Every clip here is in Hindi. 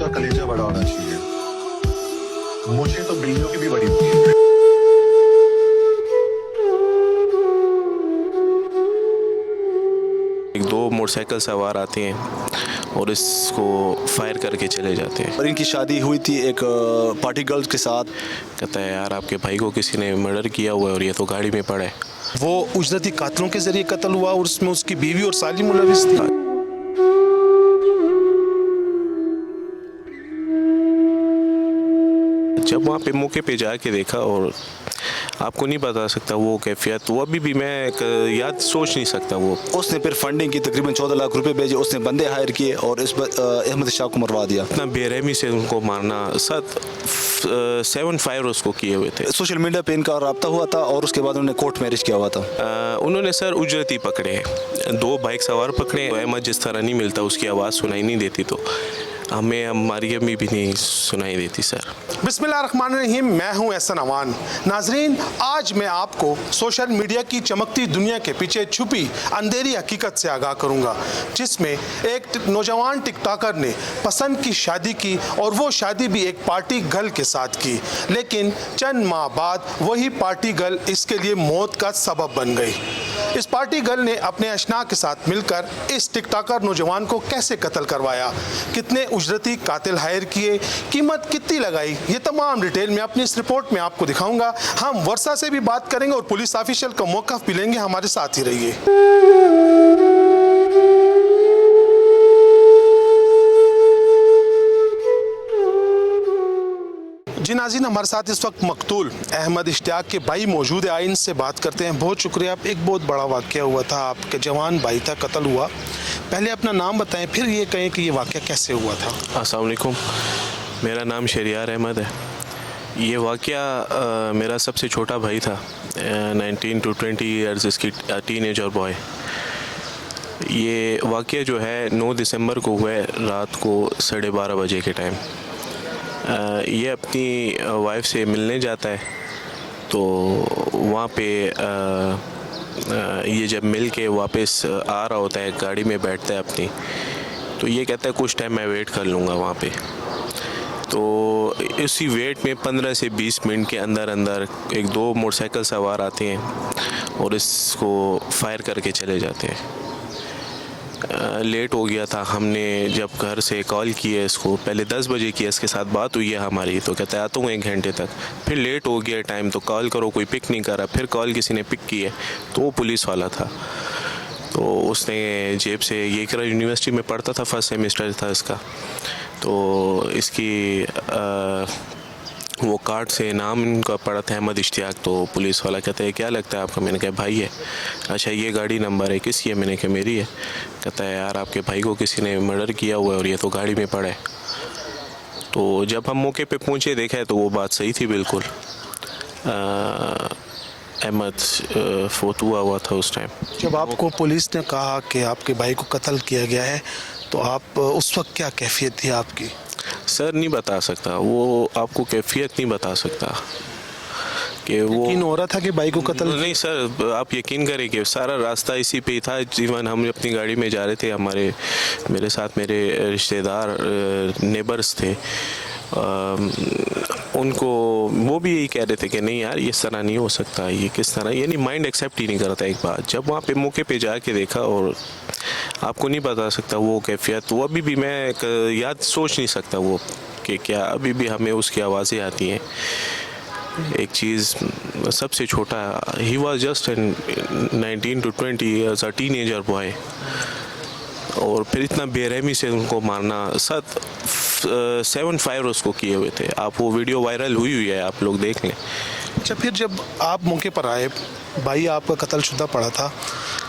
का कलेजा बड़ा होना चाहिए। मुझे तो बिल्लियों की भी बड़ी होती है। एक दो मोटरसाइकिल सवार आते हैं और इसको फायर करके चले जाते हैं। और इनकी शादी हुई थी एक पार्टी गर्ल्स के साथ। कहता है यार आपके भाई को किसी ने मर्डर किया हुआ है और ये तो गाड़ी में पड़ा है। वो उजरती कातलों के जरिए कत्ल हुआ और उसमें उसकी बीवी और साली मुलविस थी। जब वहाँ पे मौके पे जाके देखा और आपको नहीं बता सकता वो कैफियत, वो अभी भी मैं याद सोच नहीं सकता। वो उसने फिर फंडिंग की, तकरीबन 14 लाख रुपए भेजे, उसने बंदे हायर किए और इस अहमद शाह को मरवा दिया। इतना बेरहमी से उनको मारना, 7 फायर उसको किए हुए थे। सोशल मीडिया पे इनका रब्ता हुआ था और उसके बाद उन्होंने कोर्ट मैरिज किया हुआ था। उन्होंने सर उजरती पकड़े, 2 बाइक सवार पकड़े। अहमद जिस तरह नहीं मिलता, उसकी आवाज़ सुनाई नहीं देती, तो हमें हमारी अम्मी भी नहीं सुनाई देती सर। बिस्मिल्लाहिर्रहमानिर्रहीम, मैं हूं एहसन अवान। नाजरीन, आज मैं आपको सोशल मीडिया की चमकती दुनिया के पीछे छुपी अंधेरी हकीकत से आगाह करूंगा, जिसमें एक नौजवान टिकटॉकर ने पसंद की शादी की और वो शादी भी एक पार्टी गर्ल के साथ की, लेकिन चंद माह बाद वही पार्टी गर्ल इसके लिए मौत का सबब बन गई। इस पार्टी गर्ल ने अपने अशना के साथ मिलकर इस टिकटॉकर नौजवान को कैसे कत्ल करवाया, कितने उजरती कातिल हायर किए, कीमत कितनी लगाई, ये तमाम डिटेल मैं अपनी इस रिपोर्ट में आपको दिखाऊंगा। हम वर्षा से भी बात करेंगे और पुलिस ऑफिशियल का मौक़िफ़ भी लेंगे। हमारे साथ ही रहिए। जी नाज़रीन, हमारे साथ इस वक्त मकतूल अहमद इश्तियाक के भाई मौजूद है। आए इनसे बात करते हैं। बहुत शुक्रिया। आप, एक बहुत बड़ा वाक़या हुआ था, आपके जवान भाई था, कत्ल हुआ। पहले अपना नाम बताएं, फिर ये कहें कि ये वाक़या कैसे हुआ था। अस्सलाम वालेकुम, मेरा नाम शरियार अहमद है। ये वाक़या मेरा सबसे छोटा भाई था, 19 to 20 ईयर्स इसकी टीन और बॉय। ये वाक़या जो है 9 दिसंबर को हुआ है, रात को 12:30 बजे के टाइम। ये अपनी वाइफ से मिलने जाता है, तो वहाँ पे ये जब मिल के वापस आ रहा होता है, गाड़ी में बैठता है अपनी, तो ये कहता है कुछ टाइम मैं वेट कर लूँगा वहाँ पे। तो इसी वेट में 15 से 20 मिनट के अंदर अंदर एक 2 मोटरसाइकिल सवार आते हैं और इसको फायर करके चले जाते हैं। लेट हो गया था, हमने जब घर से कॉल की है इसको, पहले 10 बजे की इसके साथ बात हुई है हमारी, तो कहता है आता हूँ 1 घंटे तक। फिर लेट हो गया टाइम, तो कॉल करो, कोई पिक नहीं कर रहा। फिर कॉल किसी ने पिक की है, तो वो पुलिस वाला था। तो उसने जेब से, ये करा यूनिवर्सिटी में पढ़ता था, फर्स्ट सेमेस्टर था इसका, तो इसकी वो कार्ड से नाम इनका पड़ा था अहमद इश्तियाक। तो पुलिस वाला कहता है क्या लगता है आपका? मैंने कहा भाई है। अच्छा, ये गाड़ी नंबर है किसकी है? मैंने कहा मेरी है। कहता है यार आपके भाई को किसी ने मर्डर किया हुआ है और ये तो गाड़ी में पड़ा है। तो जब हम मौके पे पहुंचे, देखा है तो वो बात सही थी बिल्कुल। अहमद फोत हुआ था उस टाइम। जब आपको पुलिस ने कहा कि आपके भाई को कत्ल किया गया है, तो आप उस वक्त क्या कैफियत थी आपकी? सर नहीं बता सकता, वो आपको कैफियत नहीं बता सकता कि वो यकीन हो रहा था कि भाई को कत्ल। नहीं सर, आप यकीन करें कि सारा रास्ता इसी पे ही था। जीवन हम अपनी गाड़ी में जा रहे थे, मेरे साथ मेरे रिश्तेदार नेबर्स थे, उनको वो भी यही कह रहे थे कि नहीं यार ये इस तरह नहीं हो सकता, ये किस तरह, यानी माइंड एक्सेप्ट ही नहीं करता एक बात। जब वहाँ पे मौके पे जाके देखा और आपको नहीं बता सकता वो कैफियत, वो अभी भी मैं याद सोच नहीं सकता वो कि क्या, अभी भी हमें उसकी आवाज़ें आती हैं। एक चीज़, सबसे छोटा, he was just 19 to 20 years, a teenager boy, और फिर इतना बेरहमी से उनको मारना। 7 फायर उसको किए हुए थे। आप वो वीडियो वायरल हुई है, आप लोग देख लें। अच्छा, फिर जब आप मौके पर आए, भाई आपका कत्लशुदा पड़ा था,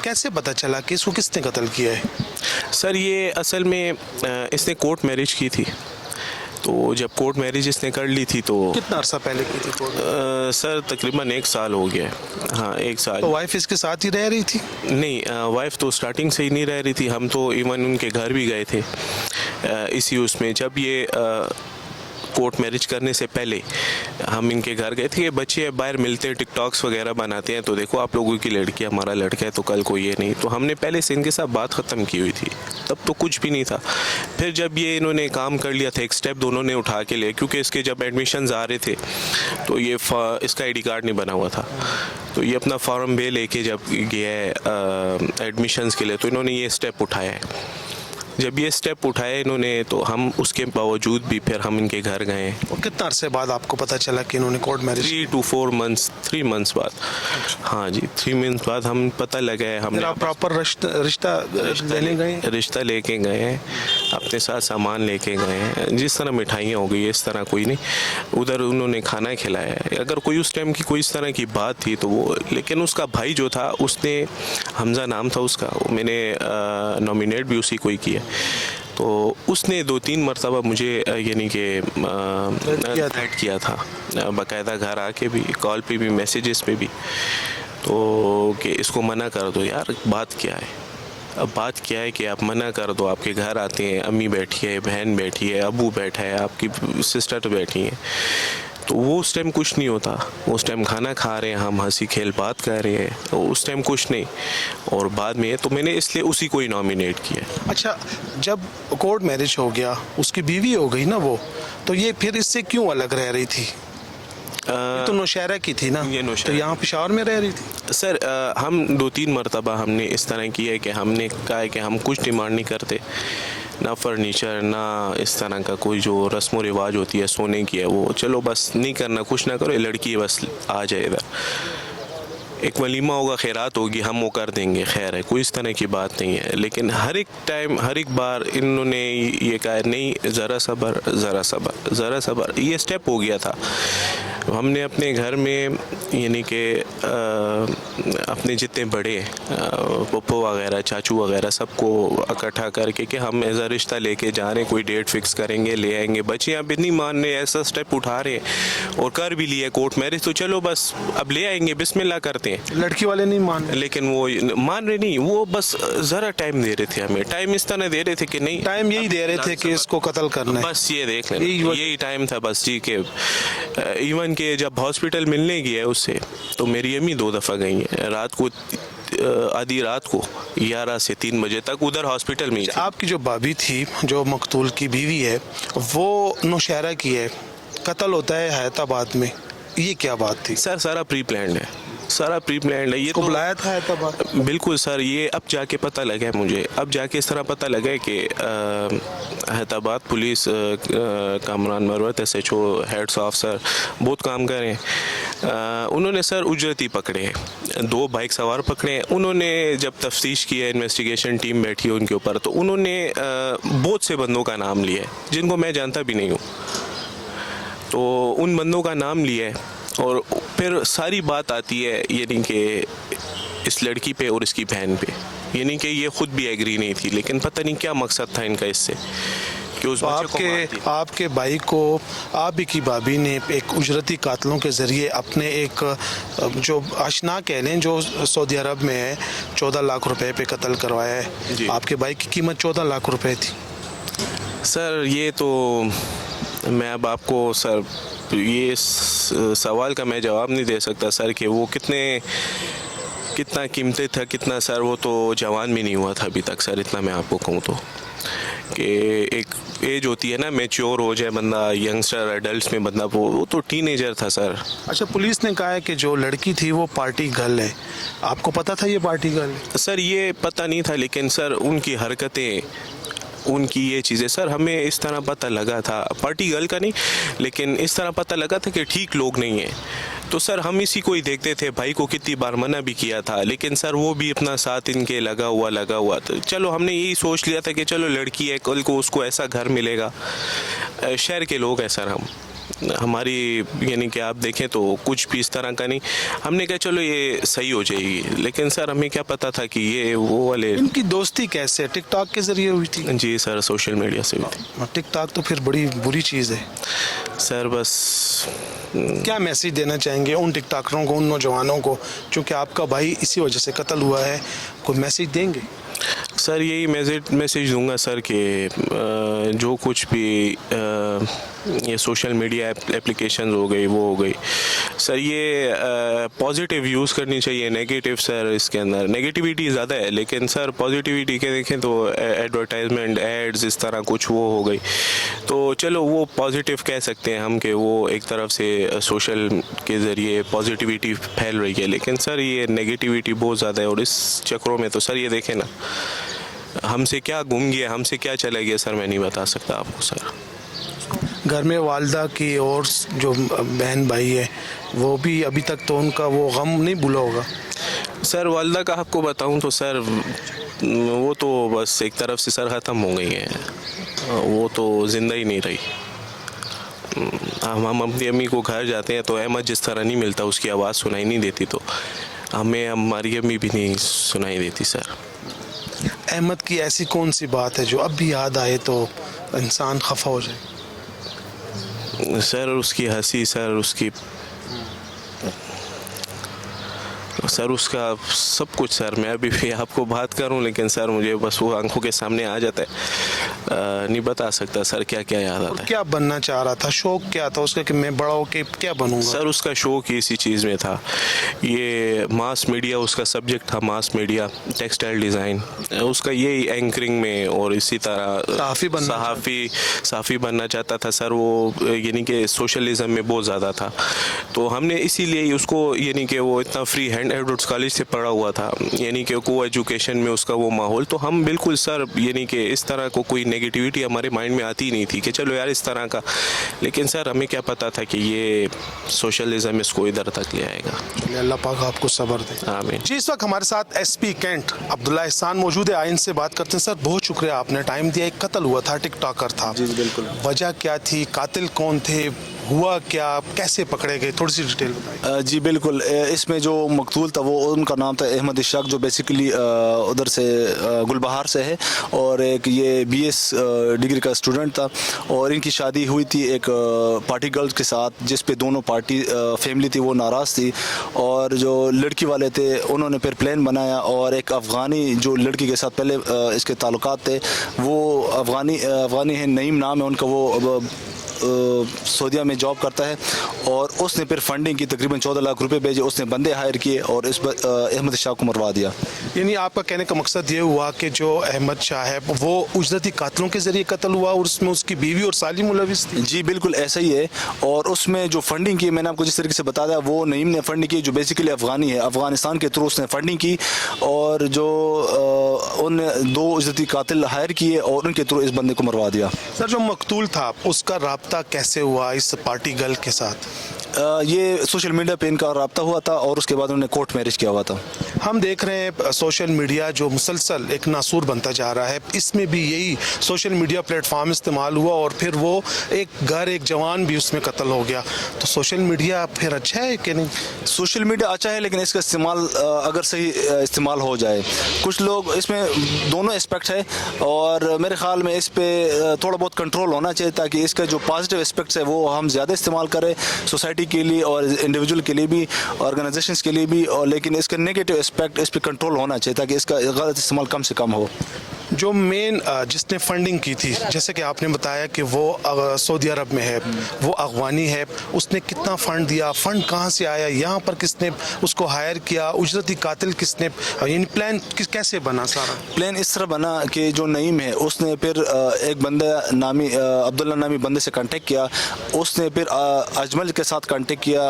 कैसे पता चला कि इसको किसने कत्ल किया है? सर ये असल में इसने कोर्ट मैरिज की थी, तो जब कोर्ट मैरिज इसने कर ली थी तो कितना अरसा पहले की थी कोर्ट? सर तकरीबन 1 साल हो गया। हाँ 1 साल। तो वाइफ इसके साथ ही रह रही थी? नहीं, वाइफ तो स्टार्टिंग से ही नहीं रह रही थी। हम तो इवन उनके घर भी गए थे इसी उसमें। जब ये कोर्ट मैरिज करने से पहले हम इनके घर गए थे। ये बच्चे बाहर मिलते हैं, टिकटॉक्स वगैरह बनाते हैं, तो देखो आप लोगों की लड़की हमारा लड़का है, तो कल को ये नहीं, तो हमने पहले से इनके साथ बात ख़त्म की हुई थी। तब तो कुछ भी नहीं था। फिर जब ये इन्होंने काम कर लिया था, एक स्टेप दोनों ने उठा के लिए, क्योंकि इसके जब एडमिशन्स आ रहे थे तो ये इसका आईडी कार्ड नहीं बना हुआ था, तो ये अपना फॉर्म बे लेके जब गया है एडमिशन्स के लिए, तो इन्होंने ये स्टेप उठाया है। जब ये स्टेप उठाए इन्होंने, तो हम उसके बावजूद भी फिर हम इनके घर गए। और कितना अरसे बाद आपको पता चला कि इन्होंने court marriage? 3 to 4 months, 3 months बाद। हाँ जी, 3 months बाद हम पता लगा है। हम प्रॉपर रिश्ता लेने गए? रिश्ता लेके गए हैं, अपने साथ सामान लेके गए हैं, जिस तरह मिठाइयाँ हो गई इस तरह कोई नहीं। उधर उन्होंने खाना खिलाया है। अगर कोई उस टाइम की कोई इस तरह की बात थी तो वो, लेकिन उसका भाई जो था उसने, हमजा नाम था उसका, मैंने नॉमिनेट भी उसी को ही किया, तो उसने 2-3 मरतबा मुझे यानी कि थ्रेट किया था, बाकायदा घर आके भी, कॉल पे भी, मैसेजेस पे भी, तो कि इसको मना कर दो। यार बात क्या है? अब बात क्या है कि आप मना कर दो, आपके घर आते हैं, अम्मी बैठी है, बहन बैठी है, अबू बैठा है, आपकी सिस्टर बैठी है, तो वो उस टाइम कुछ नहीं होता। उस टाइम खाना खा रहे हैं, हम हंसी खेल बात कर रहे हैं, तो उस टाइम कुछ नहीं। और बाद में तो मैंने इसलिए उसी को ही नॉमिनेट किया। अच्छा, जब कोर्ट मैरिज हो गया, उसकी बीवी हो गई ना वो, तो ये फिर इससे क्यों अलग रह रही थी? ये तो नौशहरा की थी ना, ये तो नौशहरा यहाँ पेशावर में रह रही थी? सर हम 2-3 मरतबा हमने इस तरह किया है कि हमने कहा है कि हम कुछ डिमांड नहीं करते, ना फर्नीचर, ना इस तरह का कोई जो रस्म व रिवाज होती है सोने की है, वो चलो बस नहीं करना, कुछ ना करो, ये लड़की बस आ जाए इधर, एक वलीमा होगा, खैरात होगी, हम वो कर देंगे, खैर है, कोई इस तरह की बात नहीं है। लेकिन हर एक टाइम, हर एक बार इन्होंने ये कहा नहीं, ज़रा सब्र, ज़रा सब्र, ज़रा सब्र, ये स्टेप हो गया था। हमने अपने घर में यानी कि अपने जितने बड़े पप्पो वगैरह, चाचू वगैरह, सबको इकट्ठा करके कि हम एज अ रिश्ता लेके जा रहे हैं, कोई डेट फिक्स करेंगे, ले आएंगे। बच्चे अब इतनी मान रहे, ऐसा स्टेप उठा रहे हैं और कर भी लिया कोर्ट मैरिज, तो चलो बस अब ले आएंगे, बिस्मिल्लाह करते हैं। लड़की वाले नहीं मान रहे? लेकिन वो मान रहे नहीं, वो बस ज़रा टाइम दे रहे थे हमें, टाइम इस तरह दे रहे थे कि नहीं, टाइम यही दे रहे थे कि इसको कत्ल करना है, बस ये देख लेना, यही टाइम था बस जी। के इवन के जब हॉस्पिटल मिलने गया उससे, तो मेरी अम्मी 2 दफ़ा गई हैं, रात को, आधी रात को 11 से 3 बजे तक उधर हॉस्पिटल में ही थी। आपकी जो भाभी थी, जो मकतूल की बीवी है, वो नौशहरा की है, कत्ल होता है हैदराबाद में, ये क्या बात थी? सर सारा प्री प्लान्ड है, सारा प्री प्लान्ड है। ये तो बुलाया था हैदराबाद? बिल्कुल सर, ये अब जाके पता लगा है मुझे, अब जाके इस तरह पता लगा है कि Hyderabad police Kamran Marwat SHO heads officer बहुत काम कर रहे हैं। उन्होंने सर उजरती पकड़े हैं, 2 बाइक सवार पकड़े हैं। उन्होंने जब तफ्तीश की है, इन्वेस्टिगेशन टीम बैठी है उनके ऊपर, तो उन्होंने बहुत से बंदों का नाम लिया है जिनको मैं जानता भी नहीं हूँ, तो उन बंदों का नाम लिया है। और फिर सारी बात आती है यानी कि इस लड़की पे और इसकी बहन पे, यानी कि ये खुद भी एग्री नहीं थी, लेकिन पता नहीं क्या मकसद था इनका इससे कि उस आपके भाई को आप ही की भाभी ने एक उजरती कातलों के ज़रिए अपने एक जो आशना कह लें, जो सऊदी अरब में है, 14 लाख रुपए पे कत्ल करवाया है। आपके भाई की कीमत 14 लाख रुपए थी। सर ये तो मैं अब आपको सर ये सवाल का मैं जवाब नहीं दे सकता सर कि वो कितना कीमती था, कितना सर, वो तो जवान भी नहीं हुआ था अभी तक सर, इतना मैं आपको कहूँ तो कि एक एज होती है ना, मैच्योर हो जाए बंदा, यंगस्टर एडल्ट में बंदा, वो तो टीनेजर था सर। अच्छा, पुलिस ने कहा है कि जो लड़की थी वो पार्टी गर्ल है, आपको पता था ये पार्टी गर्ल है? सर ये पता नहीं था, लेकिन सर उनकी हरकतें, उनकी ये चीज़ें सर हमें इस तरह पता लगा था, पार्टी गर्ल का नहीं, लेकिन इस तरह पता लगा था कि ठीक लोग नहीं हैं। तो सर हम इसी को ही देखते थे, भाई को कितनी बार मना भी किया था, लेकिन सर वो भी अपना साथ इनके लगा हुआ। तो चलो हमने यही सोच लिया था कि चलो लड़की है, कल को उसको ऐसा घर मिलेगा, शहर के लोग हैं सर हमारी यानी कि आप देखें तो कुछ भी इस तरह का नहीं, हमने कहा चलो ये सही हो जाएगी। लेकिन सर हमें क्या पता था कि ये वो वाले। इनकी दोस्ती कैसे, टिकटॉक के जरिए हुई थी? जी सर, सोशल मीडिया से हुई थी। टिकटॉक तो फिर बड़ी बुरी चीज़ है सर। बस क्या मैसेज देना चाहेंगे उन टिकटॉकरों को, उन नौजवानों को, क्योंकि आपका भाई इसी वजह से कत्ल हुआ है, कोई मैसेज देंगे? सर यही मैसेज दूंगा सर कि जो कुछ भी ये सोशल मीडिया एप्लीकेशन हो गई, वो हो गई सर ये पॉजिटिव यूज़ करनी चाहिए, नेगेटिव सर इसके अंदर नेगेटिविटी ज़्यादा है, लेकिन सर पॉजिटिविटी के देखें तो एडवर्टाइजमेंट एड्स इस तरह कुछ वो हो गई, तो चलो वो पॉजिटिव कह सकते हैं हम कि वो एक तरफ से सोशल के ज़रिए पॉजिटिविटी फैल रही है, लेकिन सर ये नेगेटिविटी बहुत ज़्यादा है। और इस चक्रों में तो सर ये देखें ना, हमसे क्या गुम गया, हमसे क्या चला गया सर, मैं नहीं बता सकता आपको सर। घर में वालदा की और जो बहन भाई है वो भी अभी तक तो उनका वो गम नहीं भूला होगा। सर वालदा का आपको बताऊं तो सर वो तो बस एक तरफ से सर ख़त्म हो गई है, वो तो ज़िंदा ही नहीं रही। हम अपनी अम्मी को घर जाते हैं तो अहमद जिस तरह नहीं मिलता, उसकी आवाज़ सुनाई नहीं देती, तो हमें हमारी अम्मी भी नहीं सुनाई देती सर। अहमद की ऐसी कौन सी बात है जो अब भी याद आए तो इंसान खफा हो जाए? सर उसकी हंसी, सर उसका सब कुछ सर, मैं अभी भी आपको बात करूं लेकिन सर मुझे बस वो आंखों के सामने आ जाता है, नहीं बता सकता सर क्या क्या याद आता है। क्या बनना चाह रहा था, शौक क्या था उसका कि मैं बड़ा होके क्या बनूंगा? सर उसका शौक ही इसी चीज़ में था, ये मास मीडिया उसका सब्जेक्ट था, मास मीडिया, टेक्सटाइल डिज़ाइन, उसका यही एंकरिंग में और इसी तरह सहाफ़ी बनना चाहता था सर वो, यानी कि सोशलिज़म में बहुत ज़्यादा था, तो हमने इसीलिए उसको, यानी कि वो इतना फ्री हैंड एडवर्ड्स कॉलेज से पढ़ा हुआ था, यानी कि को एजुकेशन में उसका वो माहौल, तो हम बिल्कुल सर यानी कि इस तरह को कोई नेगेटिविटी हमारे माइंड में आती नहीं थी कि चलो यार इस तरह का, लेकिन सर हमें क्या पता था कि ये सोशलिज्म इसको इधर तक ले आएगा। अल्लाह पाक आपको सब्र दे। आमीन। जी, इस वक्त हमारे साथ एसपी कैंट अब्दुल्ला एहसान मौजूद है, आइन से बात करते हैं। सर बहुत शुक्रिया, आपने टाइम दिया। एक कत्ल हुआ था, टिकटॉकर था। जी बिल्कुल। वजह क्या थी, कातिल कौन थे, हुआ क्या, कैसे पकड़े गए, थोड़ी सी डिटेल बताइए। जी बिल्कुल, इसमें जो मकतूल था वो उनका नाम था अहमद इशाक, जो बेसिकली उधर से गुलबहार से है, और एक ये BS डिग्री का स्टूडेंट था, और इनकी शादी हुई थी एक पार्टी गर्ल्स के साथ, जिस पे दोनों पार्टी फैमिली थी वो नाराज़ थी, और जो लड़की वाले थे उन्होंने फिर प्लान बनाया, और एक अफ़गानी जो लड़की के साथ पहले इसके ताल्लुकात थे, वो अफ़गानी है, नईम नाम है उनका, वो सऊदीया में जॉब करता है, और उसने फिर फंडिंग की, तकरीबन 14 लाख रुपए भेजे, उसने बंदे हायर किए और इस अहमद शाह को मरवा दिया। यानी आपका कहने का मकसद ये हुआ कि जो अहमद शाह है वो उजरती कातलों के जरिए कत्ल हुआ और उसमें उसकी बीवी और साली मुलविस थी? जी बिल्कुल ऐसा ही है, और उसमें जो फंडिंग की, मैंने आपको जिस तरीके से बताया, वो नईम ने फंडिंग की, जो बेसिकली अफ़गानी है, अफ़गानिस्तान के थ्रू उसने फंडिंग की, और जो उन 2 उजरती कातिल हायर किए और उनके थ्रू इस बंदे को मरवा दिया। सर जो मकतूल था उसका राब्ता कैसे हुआ इस पार्टी गर्ल के साथ? ये सोशल मीडिया पे इनका रब्ता हुआ था, और उसके बाद उन्होंने कोर्ट मैरिज किया हुआ था। हम देख रहे हैं सोशल मीडिया जो मुसलसल एक नासूर बनता जा रहा है, इसमें भी यही सोशल मीडिया प्लेटफॉर्म इस्तेमाल हुआ, और फिर वो एक जवान भी उसमें कत्ल हो गया, तो सोशल मीडिया फिर अच्छा है कि नहीं? सोशल मीडिया अच्छा है, लेकिन इसका इस्तेमाल अगर सही इस्तेमाल हो जाए, कुछ लोग इसमें दोनों एस्पेक्ट है, और मेरे ख्याल में इस पे थोड़ा बहुत कंट्रोल होना चाहिए, ताकि इसका जो पॉजिटिव एस्पेक्ट्स है वो हम ज़्यादा इस्तेमाल करें सोसाइटी के लिए और इंडिविजुअल के लिए भी, ऑर्गेनाइजेशंस के लिए भी, और लेकिन इसका नेगेटिव एस्पेक्ट इस पे कंट्रोल होना चाहिए, ताकि इसका गलत इस्तेमाल कम से कम हो। जो मेन जिसने फंडिंग की थी, जैसे कि आपने बताया कि वो सऊदी अरब में है, वो अफगानी है, उसने कितना फ़ंड दिया, फ़ंड कहाँ से आया, यहाँ पर किसने उसको हायर किया, उजरती कातिल किसने, यानी प्लान कैसे बना? सारा प्लान इस तरह बना कि जो नईम है उसने फिर एक बंदा नामी अब्दुल्ला नामी बंदे से कांटेक्ट किया, उसने फिर अजमल के साथ कांटेक्ट किया,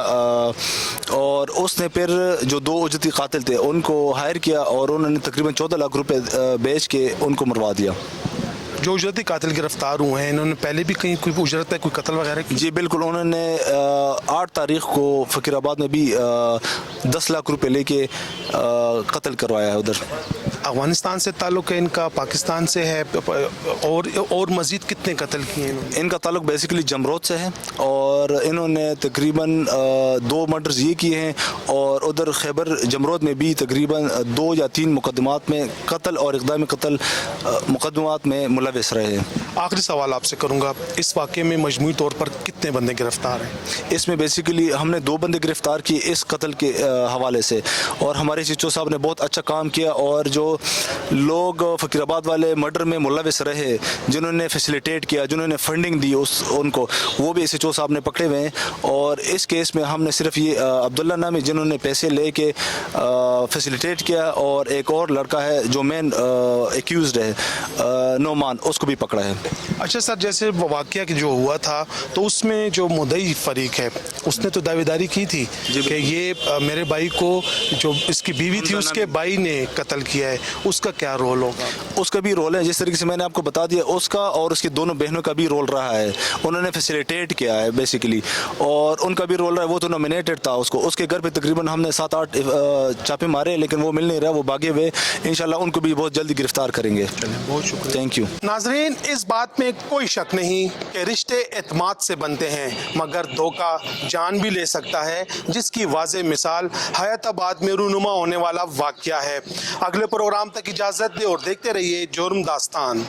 और उसने फिर जो 2 उजरती कातिल थे उनको हायर किया, और उन्होंने तकरीबन 14 लाख रुपए बेच के उनको मरवा दिया। जो उजरती कातिल गिरफ्तार हुए हैं, इन्होंने पहले भी कहीं कोई उजरत है, कोई कत्ल वगैरह की? जी बिल्कुल, उन्होंने 8 तारीख को फ़कीराबाद में भी 10 लाख रुपए लेके कत्ल करवाया है उधर। अफगानिस्तान से ताल्लुक़ है इनका, पाकिस्तान से है, और मज़ीद कितने कत्ल किए इन्होंने? इनका ताल्लुक़ बेसिकली जमरोद से है, और इन्होंने तकरीबन 2 मर्डर्स ये किए हैं, और उधर खैबर जमरोद में भी तकरीबन 2 या 3 मुकदमात में कत्ल और इक़दाम कत्ल मुकदमात में मुलविस रहे हैं। आखिरी सवाल आपसे करूँगा, इस वाक़े में मजमूई तौर पर कितने बंदे गिरफ्तार हैं? इसमें बेसिकली हमने 2 बंदे गिरफ्तार किए इस कत्ल के हवाले से, और हमारे चीचो साहब ने बहुत अच्छा काम किया, और जो लोग फ़कीराबाद वाले मर्डर में मुलविस रहे, जिन्होंने फैसिलिटेट किया, जिन्होंने फंडिंग दी उनको, वो भी SHO साहब ने पकड़े हुए हैं। और इस केस में हमने सिर्फ ये अब्दुल्ला नामी जिन्होंने पैसे लेके फैसिलिटेट किया, और एक और लड़का है जो मेन एक्यूज्ड है नोमान, उसको भी पकड़ा है। अच्छा सर, जैसे वाकया जो हुआ था तो उसमें जो मुद्दई फरीक है उसने तो दावेदारी की थी कि ये मेरे भाई को, जो इसकी बीवी थी उसके भाई ने कत्ल किया है, उसका क्या रोल होगा? उसका भी रोल है, जिस तरीके से मैंने आपको बता दिया, उसका और उसकी दोनों बहनों का भी रोल रहा है। उन्होंने फैसिलिटेट किया है बेसिकली, और उनका भी रोल रहा है। वो तो नॉमिनेटेड था, उसके घर पे तकरीबन हमने 7-8 चापे मारे, लेकिन वो मिल नहीं रहा, वो भागे हुए। इंशाल्लाह उनको भी बहुत जल्दी गिरफ्तार करेंगे। बहुत शुक्रिया। Thank you. नाजरीन, इस बात में कोई शक नहीं कि रिश्ते एतमाद से बनते हैं, मगर धोखा जान भी ले सकता है, जिसकी वाज़े मिसाल हयाताबाद में रूनुमा होने वाला वाकया है। अगले प्रोग्राम तक इजाज़त दे और देखते रहिए जुर्म दास्तान।